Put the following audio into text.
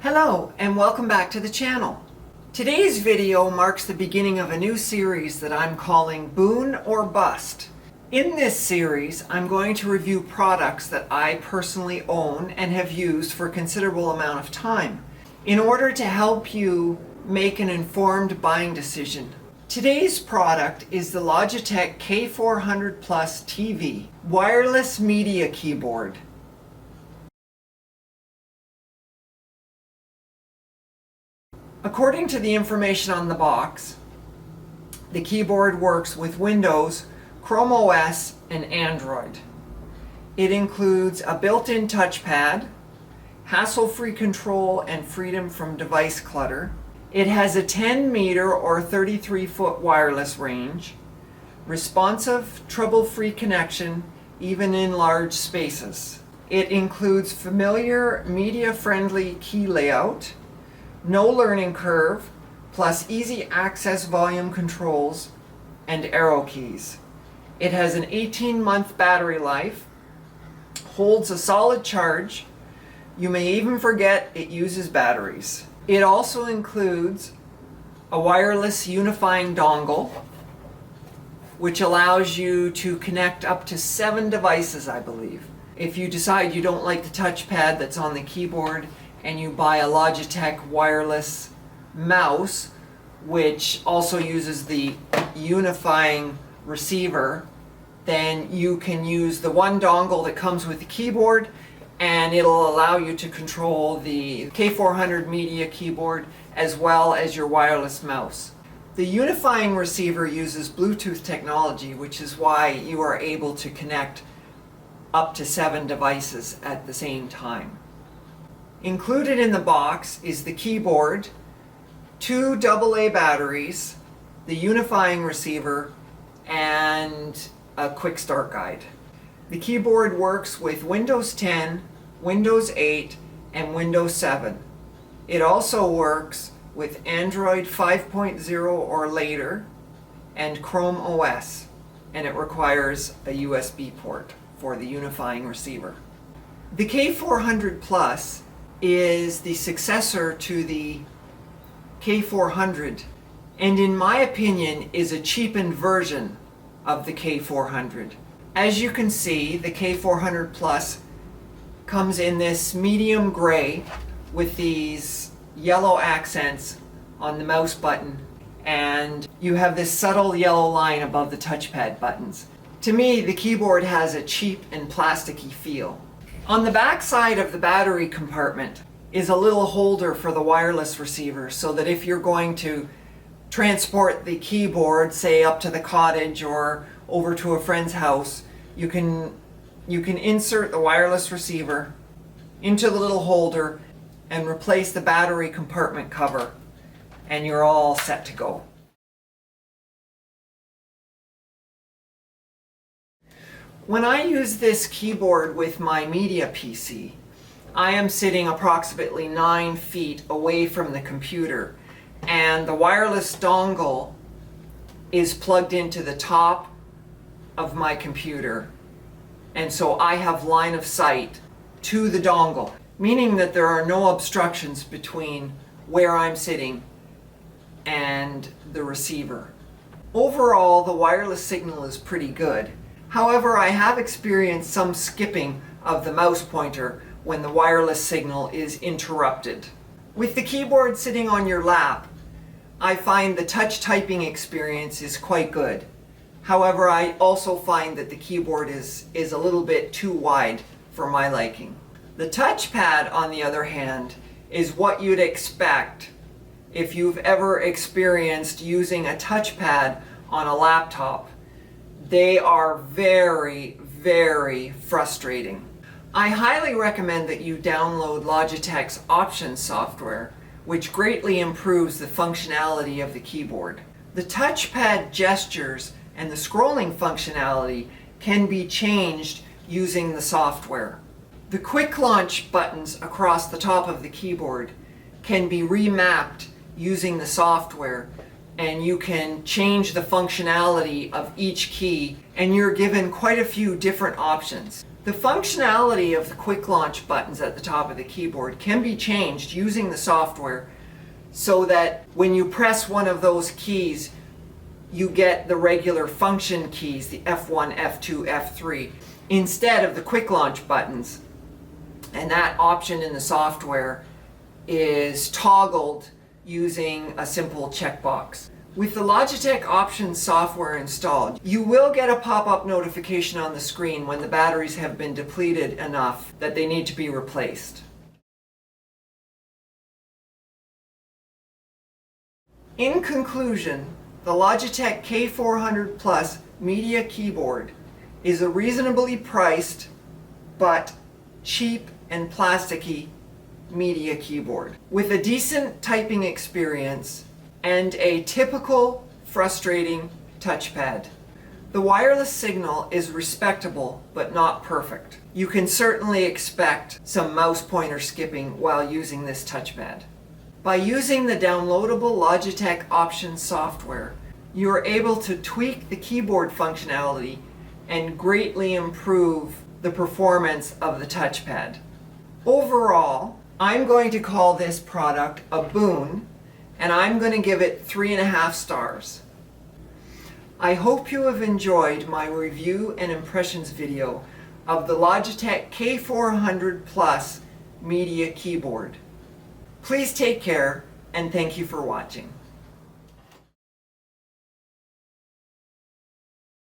Hello and welcome back to the channel. Today's video marks the beginning of a new series that I'm calling Boon or Bust. In this series, I'm going to review products that I personally own and have used for a considerable amount of time in order to help you make an informed buying decision. Today's product is the Logitech K400 Plus TV wireless media keyboard. According to the information on the box, the keyboard works with Windows, Chrome OS, and Android. It includes a built-in touchpad, hassle-free control and freedom from device clutter. It has a 10-meter or 33-foot wireless range, responsive, trouble-free connection even in large spaces. It includes familiar, media-friendly key layout, no learning curve, plus easy access volume controls and arrow keys. It has an 18-month battery life, holds a solid charge. You may even forget it uses batteries. It also includes a wireless unifying dongle, which allows you to connect up to 7 devices, I believe. If you decide you don't like the touchpad that's on the keyboard and you buy a Logitech wireless mouse, which also uses the unifying receiver, then you can use the one dongle that comes with the keyboard, and it'll allow you to control the K400 media keyboard as well as your wireless mouse. The unifying receiver uses Bluetooth technology, which is why you are able to connect up to 7 devices at the same time. Included in the box is the keyboard, 2 AA batteries, the unifying receiver, and a quick start guide. The keyboard works with Windows 10, Windows 8, and Windows 7. It also works with Android 5.0 or later and Chrome OS, and it requires a USB port for the unifying receiver. The K400 Plus is the successor to the K400, and in my opinion is a cheapened version of the K400. As you can see, the K400 Plus comes in this medium gray with these yellow accents on the mouse button, and you have this subtle yellow line above the touchpad buttons. To me, the keyboard has a cheap and plasticky feel. On the back side of the battery compartment is a little holder for the wireless receiver, so that if you're going to transport the keyboard, say up to the cottage or over to a friend's house, you can insert the wireless receiver into the little holder and replace the battery compartment cover, and you're all set to go. When I use this keyboard with my media PC, I am sitting approximately 9 feet away from the computer, and the wireless dongle is plugged into the top of my computer, and so I have line of sight to the dongle, meaning that there are no obstructions between where I'm sitting and the receiver. Overall, the wireless signal is pretty good. However, I have experienced some skipping of the mouse pointer when the wireless signal is interrupted. With the keyboard sitting on your lap, I find the touch typing experience is quite good. However, I also find that the keyboard is a little bit too wide for my liking. The touchpad, on the other hand, is what you'd expect if you've ever experienced using a touchpad on a laptop. They are very, very frustrating. I highly recommend that you download Logitech's Options software, which greatly improves the functionality of the keyboard. The touchpad gestures and the scrolling functionality can be changed using the software. The quick launch buttons across the top of the keyboard can be remapped using the software, and you can change the functionality of each key, and you're given quite a few different options. The functionality of the quick launch buttons at the top of the keyboard can be changed using the software so that when you press one of those keys, you get the regular function keys, the F1, F2, F3, instead of the quick launch buttons. And that option in the software is toggled using a simple checkbox. With the Logitech Options software installed, you will get a pop-up notification on the screen when the batteries have been depleted enough that they need to be replaced. In conclusion, the Logitech K400 Plus Media Keyboard is a reasonably priced but cheap and plasticky media keyboard with a decent typing experience and a typical frustrating touchpad. The wireless signal is respectable but not perfect. You can certainly expect some mouse pointer skipping while using this touchpad. By using the downloadable Logitech Options software, you are able to tweak the keyboard functionality and greatly improve the performance of the touchpad. Overall, I'm going to call this product a boon, and I'm going to give it 3.5 stars. I hope you have enjoyed my review and impressions video of the Logitech K400 Plus Media Keyboard. Please take care, and thank you for watching.